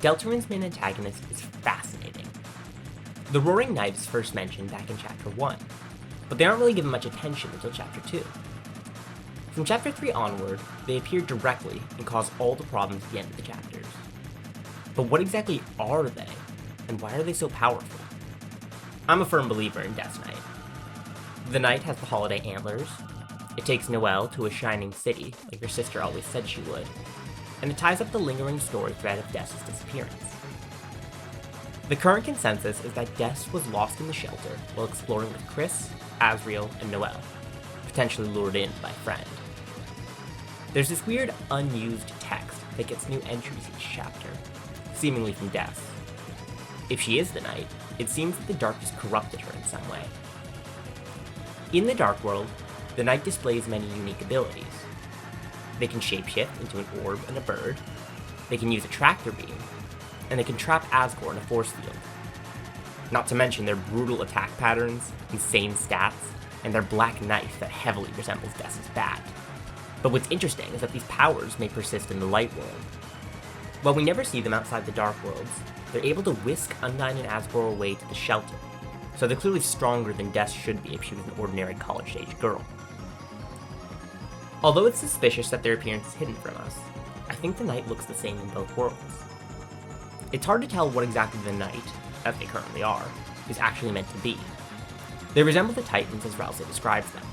Deltarune's main antagonist is fascinating. The Roaring Knight is first mentioned back in Chapter 1, but they aren't really given much attention until Chapter 2. From Chapter 3 onward, they appear directly and cause all the problems at the end of the chapters. But what exactly are they, and why are they so powerful? I'm a firm believer in Death's Knight. The knight has the holiday antlers, it takes Noelle to a shining city, like her sister always said she would, and it ties up the lingering story thread of Death's disappearance. The current consensus is that Death was lost in the shelter while exploring with Chris, Asriel, and Noelle, potentially lured in by a friend. There's this weird unused text that gets new entries each chapter, seemingly from Death. If she is the knight, it seems that the darkness corrupted her in some way. In the Dark World, the knight displays many unique abilities. They can shapeshift into an orb and a bird, they can use a tractor beam, and they can trap Asgore in a force field. Not to mention their brutal attack patterns, insane stats, and their black knife that heavily resembles Death's bat. But what's interesting is that these powers may persist in the Light World. While we never see them outside the Dark Worlds, they're able to whisk Undyne and Asgore away to the shelter, so they're clearly stronger than Death should be if she was an ordinary college-age girl. Although it's suspicious that their appearance is hidden from us, I think the knight looks the same in both worlds. It's hard to tell what exactly the knight, as they currently are, is actually meant to be. They resemble the Titans as Rousey describes them,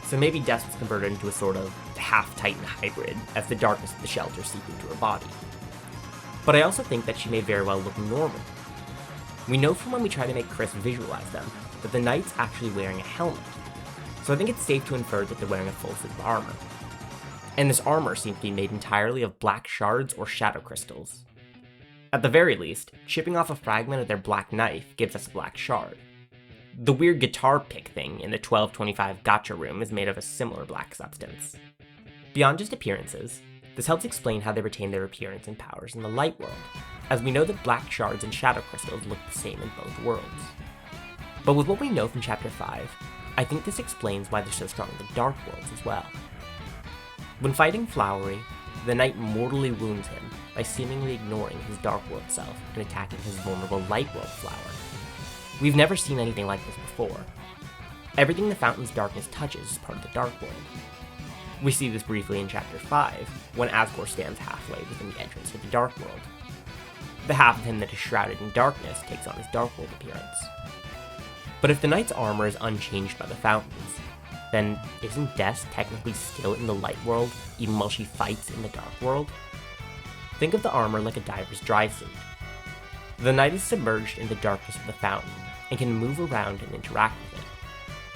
so maybe Death was converted into a sort of half-Titan hybrid as the darkness of the shelter seeped into her body. But I also think that she may very well look normal. We know from when we try to make Chris visualize them that the knight's actually wearing a helmet, so I think it's safe to infer that they're wearing a full suit of armor. And this armor seems to be made entirely of black shards or shadow crystals. At the very least, chipping off a fragment of their black knife gives us a black shard. The weird guitar pick thing in the 1225 gotcha room is made of a similar black substance. Beyond just appearances, this helps explain how they retain their appearance and powers in the Light World, as we know that black shards and shadow crystals look the same in both worlds. But with what we know from Chapter 5, I think this explains why they're so strong in the Dark Worlds as well. When fighting Flowery, the knight mortally wounds him by seemingly ignoring his Dark World self and attacking his vulnerable Light World flower. We've never seen anything like this before. Everything the Fountain's darkness touches is part of the Dark World. We see this briefly in Chapter 5, when Asgore stands halfway within the entrance to the Dark World. The half of him that is shrouded in darkness takes on his Dark World appearance. But if the knight's armor is unchanged by the Fountains, then isn't Death technically still in the Light World, even while she fights in the Dark World? Think of the armor like a diver's dry suit. The knight is submerged in the darkness of the Fountain, and can move around and interact with it,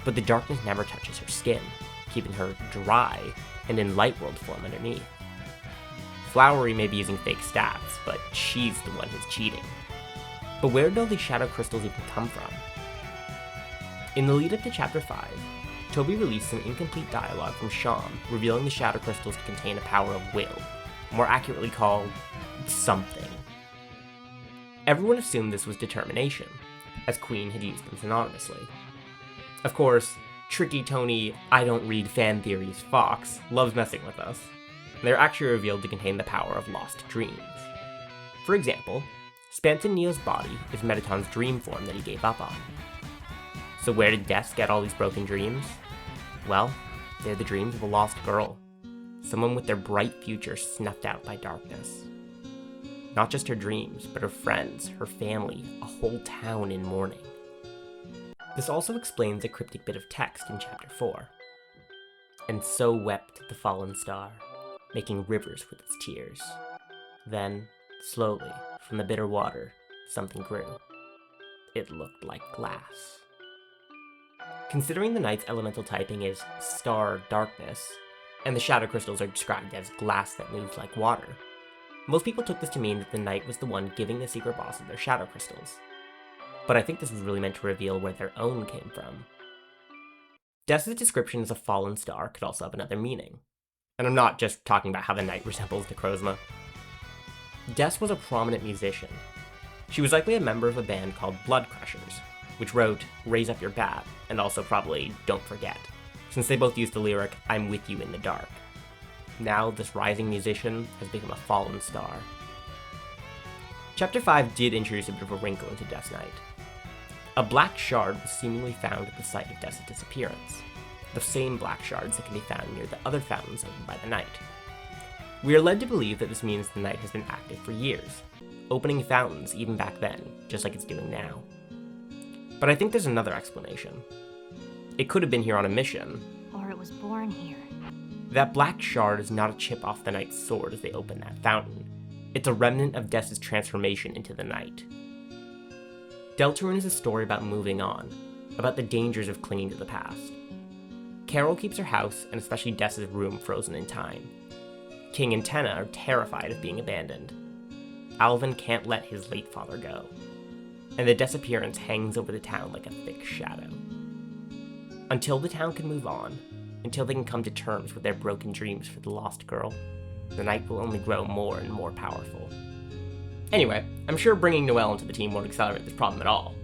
but the darkness never touches her skin, keeping her dry and in Light World form underneath. Flowery may be using fake stats, but she's the one who's cheating. But where did all these shadow crystals even come from? In the lead-up to Chapter 5, Toby released some incomplete dialogue from Sham revealing the shadow crystals to contain a power of will, more accurately called something. Everyone assumed this was determination, as Queen had used them synonymously. Of course, tricky Tony I don't read fan theories Fox loves messing with us. They're actually revealed to contain the power of lost dreams. For example, Spanton Neo's body is Metaton's dream form that he gave up on. So where did Death get all these broken dreams? Well, they're the dreams of a lost girl. Someone with their bright future snuffed out by darkness. Not just her dreams, but her friends, her family, a whole town in mourning. This also explains a cryptic bit of text in Chapter 4. And so wept the fallen star, making rivers with its tears. Then, slowly, from the bitter water, something grew. It looked like glass. Considering the knight's elemental typing is star darkness, and the shadow crystals are described as glass that moves like water, most people took this to mean that the knight was the one giving the secret boss of their shadow crystals. But I think this was really meant to reveal where their own came from. Death's description as a fallen star could also have another meaning. And I'm not just talking about how the knight resembles Necrozma. Death was a prominent musician. She was likely a member of a band called Blood Crushers, which wrote Raise Up Your Bat, and also probably Don't Forget, since they both used the lyric I'm with you in the dark. Now this rising musician has become a fallen star. Chapter 5 did introduce a bit of a wrinkle into Death's Night. A black shard was seemingly found at the site of Death's disappearance, the same black shards that can be found near the other fountains opened by the Night. We are led to believe that this means the Night has been active for years, opening fountains even back then, just like it's doing now. But I think there's another explanation. It could have been here on a mission. Or it was born here. That black shard is not a chip off the Knight's sword as they open that fountain. It's a remnant of Death's transformation into the Night. Deltarune is a story about moving on, about the dangers of clinging to the past. Carol keeps her house, and especially Death's room, frozen in time. King and Tenna are terrified of being abandoned. Alvin can't let his late father go. And the disappearance hangs over the town like a thick shadow. Until the town can move on, until they can come to terms with their broken dreams for the lost girl, the Night will only grow more and more powerful. Anyway, I'm sure bringing Noelle into the team won't accelerate this problem at all.